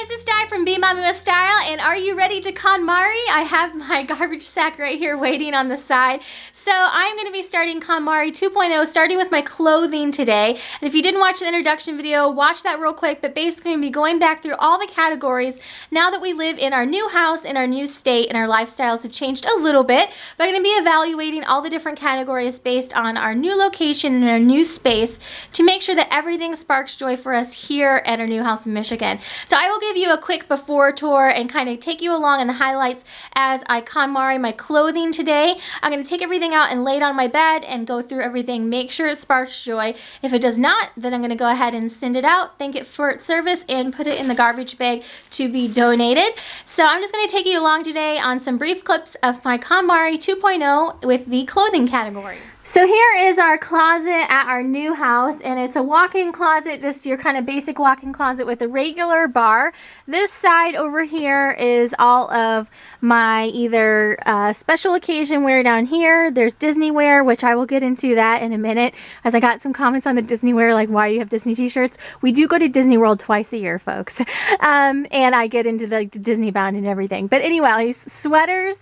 this is Di from BeingMommywithStyle, and are you ready to KonMari? I have my garbage sack right here waiting on the side. So I'm going to be starting KonMari 2.0, starting with my clothing today. And if you didn't watch the introduction video, watch that real quick, but basically I'm going to be going back through all the categories now that we live in our new house, in our new state, and our lifestyles have changed a little bit. But I'm going to be evaluating all the different categories based on our new location and our new space to make sure that everything sparks joy for us here at our new house in Michigan. So I will give you a quick before tour and kind of take you along in the highlights as I KonMari my clothing today. I'm going to take everything out and lay it on my bed and go through everything, make sure it sparks joy. If it does not, then I'm going to go ahead and send it out, thank it for its service, and put it in the garbage bag to be donated. So I'm just going to take you along today on some brief clips of my KonMari 2.0 with the clothing category. So here is our closet at our new house, and it's a walk-in closet, just your kind of basic walk-in closet with a regular bar. This side over here is all of my either special occasion wear down here. There's Disney wear, which I will get into that in a minute, as I got some comments on the Disney wear, like why you have Disney t-shirts. We do go to Disney World twice a year, folks. And I get into the Disney bound and everything. But anyway, sweaters,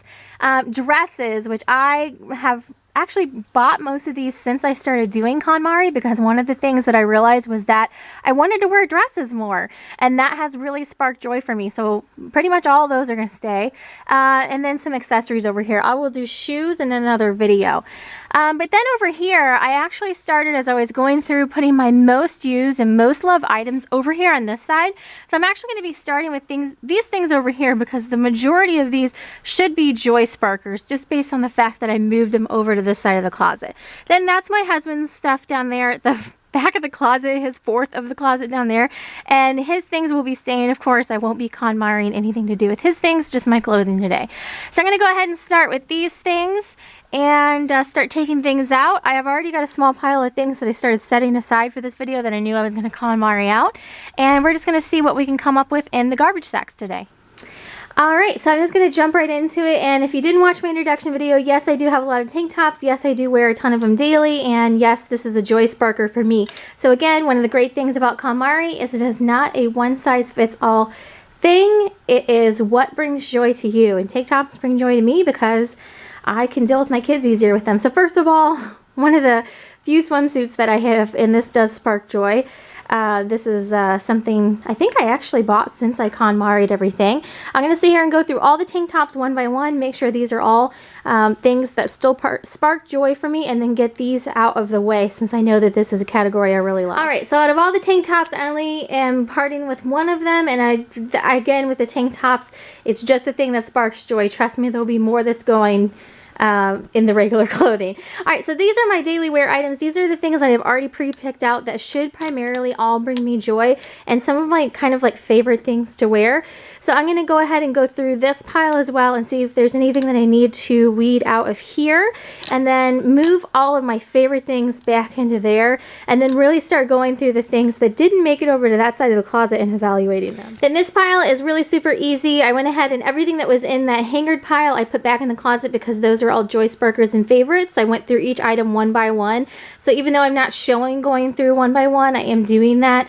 dresses, which I have actually bought most of these since I started doing KonMari, because one of the things that I realized was that I wanted to wear dresses more, and that has really sparked joy for me. So pretty much all of those are going to stay. And then some accessories over here. I will do shoes in another video. But then over here, I actually started, as I was going through, putting my most used and most loved items over here on this side. So I'm actually going to be starting with these things over here, because the majority of these should be joy sparkers, just based on the fact that I moved them over to this side of the closet. Then that's my husband's stuff down there at the back of the closet, his fourth of the closet down there, and his things will be staying. Of course, I won't be KonMariing anything to do with his things, just my clothing today. So I'm going to go ahead and start with these things and start taking things out. I have already got a small pile of things that I started setting aside for this video that I knew I was going to KonMari out, and we're just going to see what we can come up with in the garbage sacks today. Alright, so I'm just going to jump right into it, and if you didn't watch my introduction video, yes, I do have a lot of tank tops, yes, I do wear a ton of them daily, and yes, this is a joy sparker for me. So again, one of the great things about KonMari is it is not a one-size-fits-all thing. It is what brings joy to you, and tank tops bring joy to me because I can deal with my kids easier with them. So first of all, one of the few swimsuits that I have, and this does spark joy. This is something I think I actually bought since I KonMari'd everything. I'm going to sit here and go through all the tank tops one by one, make sure these are all things that still spark joy for me, and then get these out of the way since I know that this is a category I really love. Alright, so out of all the tank tops, I only am parting with one of them, and again, with the tank tops, it's just the thing that sparks joy. Trust me, there'll be more that's going in the regular clothing. Alright, so these are my daily wear items. These are the things that I've already pre-picked out that should primarily all bring me joy, and some of my kind of like favorite things to wear. So I'm going to go ahead and go through this pile as well and see if there's anything that I need to weed out of here, and then move all of my favorite things back into there, and then really start going through the things that didn't make it over to that side of the closet and evaluating them. Then this pile is really super easy. I went ahead and everything that was in that hangered pile I put back in the closet because those are all joy sparkers and favorites. I went through each item one by one. So even though I'm not showing going through one by one, I am doing that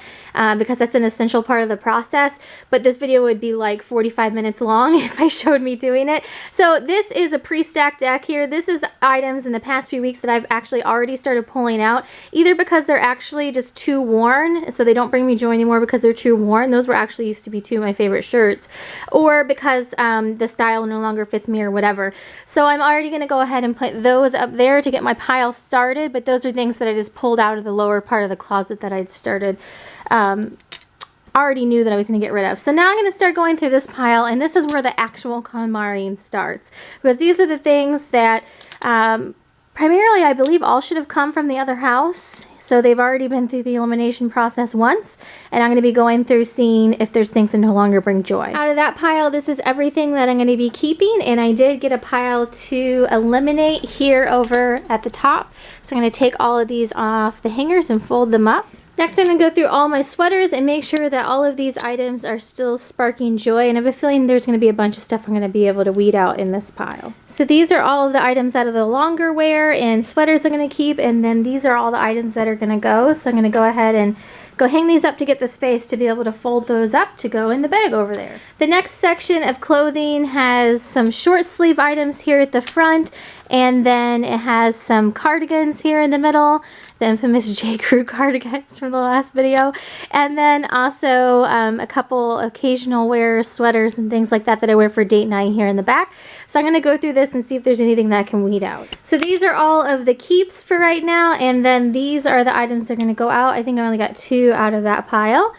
because that's an essential part of the process. But this video would be like 45 minutes long if I showed me doing it. So this is a pre-stacked deck here. This is items in the past few weeks that I've actually already started pulling out, either because they're actually just too worn, so they don't bring me joy anymore because they're too worn. Those were actually used to be two of my favorite shirts, or because the style no longer fits me or whatever. So I'm already going to go ahead and put those up there to get my pile started, but those are things that I just pulled out of the lower part of the closet that I'd started already knew that I was going to get rid of. So now I'm going to start going through this pile, and this is where the actual KonMariing starts, because these are the things that primarily I believe all should have come from the other house. So they've already been through the elimination process once, and I'm going to be going through seeing if there's things that no longer bring joy. Out of that pile, this is everything that I'm going to be keeping, and I did get a pile to eliminate here over at the top. So I'm going to take all of these off the hangers and fold them up. Next, I'm going to go through all my sweaters and make sure that all of these items are still sparking joy, and I have a feeling there's going to be a bunch of stuff I'm going to be able to weed out in this pile. So these are all of the items out of the longer wear and sweaters I'm going to keep, and then these are all the items that are going to go. So I'm going to go ahead and go hang these up to get the space to be able to fold those up to go in the bag over there. The next section of clothing has some short sleeve items here at the front, and then it has some cardigans here in the middle, the infamous J. Crew cardigans from the last video, and then also a couple occasional wear sweaters and things like that that I wear for date night here in the back. So I'm going to go through this and see if there's anything that I can weed out. So these are all of the keeps for right now, and then these are the items that are going to go out. I think I only got 2 out of that pile.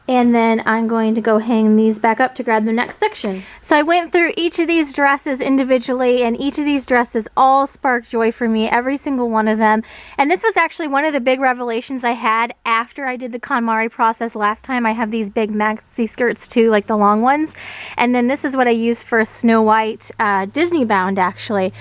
And then I'm going to go hang these back up to grab the next section. So I went through each of these dresses individually, and each of these dresses all sparked joy for me, every single one of them. And this was actually one of the big revelations I had after I did the KonMari process last time. I have these big maxi skirts too, like the long ones. And then this is what I used for a Snow White Disney bound, actually.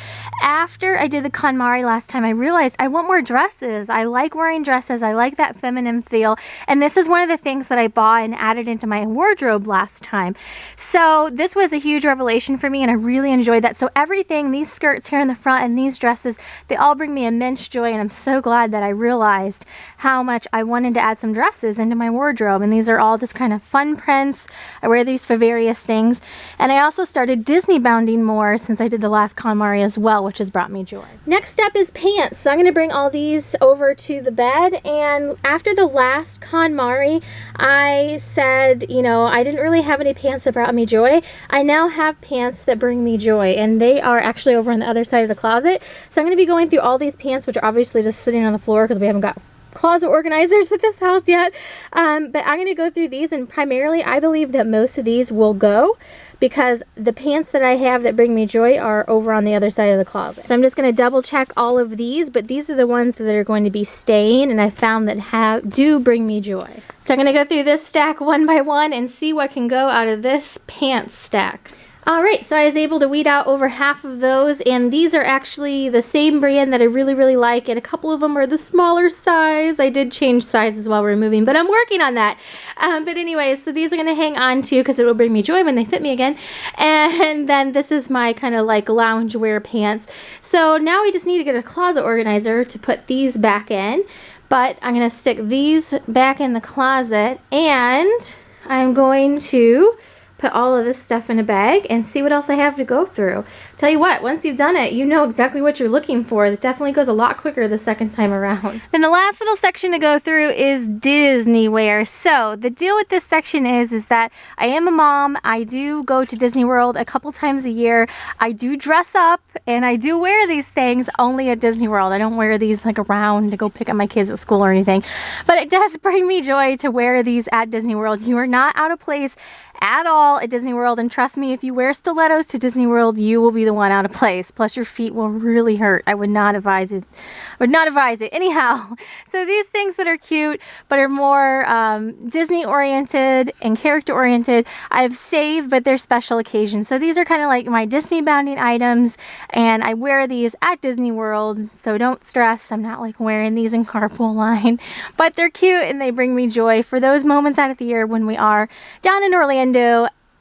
After I did the KonMari last time, I realized I want more dresses. I like wearing dresses. I like that feminine feel. And this is one of the things that I bought and added into my wardrobe last time. So this was a huge revelation for me, and I really enjoyed that. So everything, these skirts here in the front and these dresses, they all bring me immense joy, and I'm so glad that I realized how much I wanted to add some dresses into my wardrobe. And these are all just kind of fun prints. I wear these for various things. And I also started Disney bounding more since I did the last KonMari as well, which has brought me joy. Next step is pants. So I'm going to bring all these over to the bed, and after the last KonMari, I said, you know, I didn't really have any pants that brought me joy. I now have pants that bring me joy, and they are actually over on the other side of the closet. So I'm going to be going through all these pants, which are obviously just sitting on the floor because we haven't got closet organizers at this house yet. But I'm going to go through these, and primarily I believe that most of these will go because the pants that I have that bring me joy are over on the other side of the closet. So I'm just going to double check all of these, but these are the ones that are going to be staying, and I found that do bring me joy. So I'm going to go through this stack one by one and see what can go out of this pants stack. Alright, so I was able to weed out over half of those, and these are actually the same brand that I really, really like, and a couple of them are the smaller size. I did change sizes while we were moving, but I'm working on that. But anyways, so these are going to hang on to because it will bring me joy when they fit me again. And then this is my kind of like loungewear pants. So now we just need to get a closet organizer to put these back in. But I'm going to stick these back in the closet, and I'm going to put all of this stuff in a bag and see what else I have to go through. Tell you what, once you've done it, you know exactly what you're looking for. It definitely goes a lot quicker the second time around. And the last little section to go through is Disney wear. So the deal with this section is that I am a mom. I do go to Disney World a couple times a year. I do dress up, and I do wear these things only at Disney World. I don't wear these like around to go pick up my kids at school or anything. But it does bring me joy to wear these at Disney World. You are not out of place at all at Disney World, and trust me, if you wear stilettos to Disney World, you will be the one out of place. Plus your feet will really hurt. I would not advise it. Anyhow, so these things that are cute but are more Disney oriented and character oriented, I've saved, but they're special occasions. So these are kind of like my Disney bounding items, and I wear these at Disney World, so don't stress. I'm not like wearing these in carpool line, but they're cute and they bring me joy for those moments out of the year when we are down in Orlando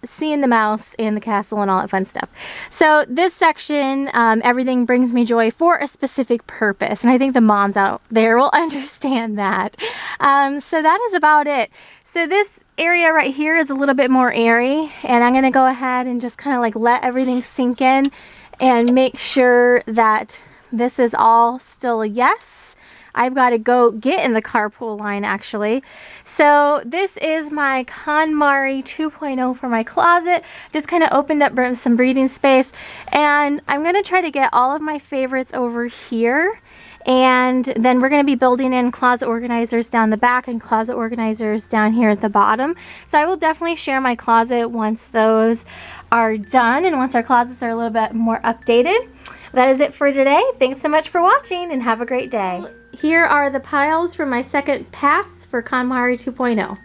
seeing the mouse and the castle and all that fun stuff. So this section, everything brings me joy for a specific purpose, and I think the moms out there will understand that. So that is about it. So this area right here is a little bit more airy, and I'm going to go ahead and just kind of like let everything sink in and make sure that this is all still a yes. I've got to go get in the carpool line actually. So this is my KonMari 2.0 for my closet. Just kind of opened up some breathing space, and I'm going to try to get all of my favorites over here. And then we're going to be building in closet organizers down the back and closet organizers down here at the bottom. So I will definitely share my closet once those are done and once our closets are a little bit more updated. That is it for today. Thanks so much for watching, and have a great day. Here are the piles for my second pass for KonMari 2.0.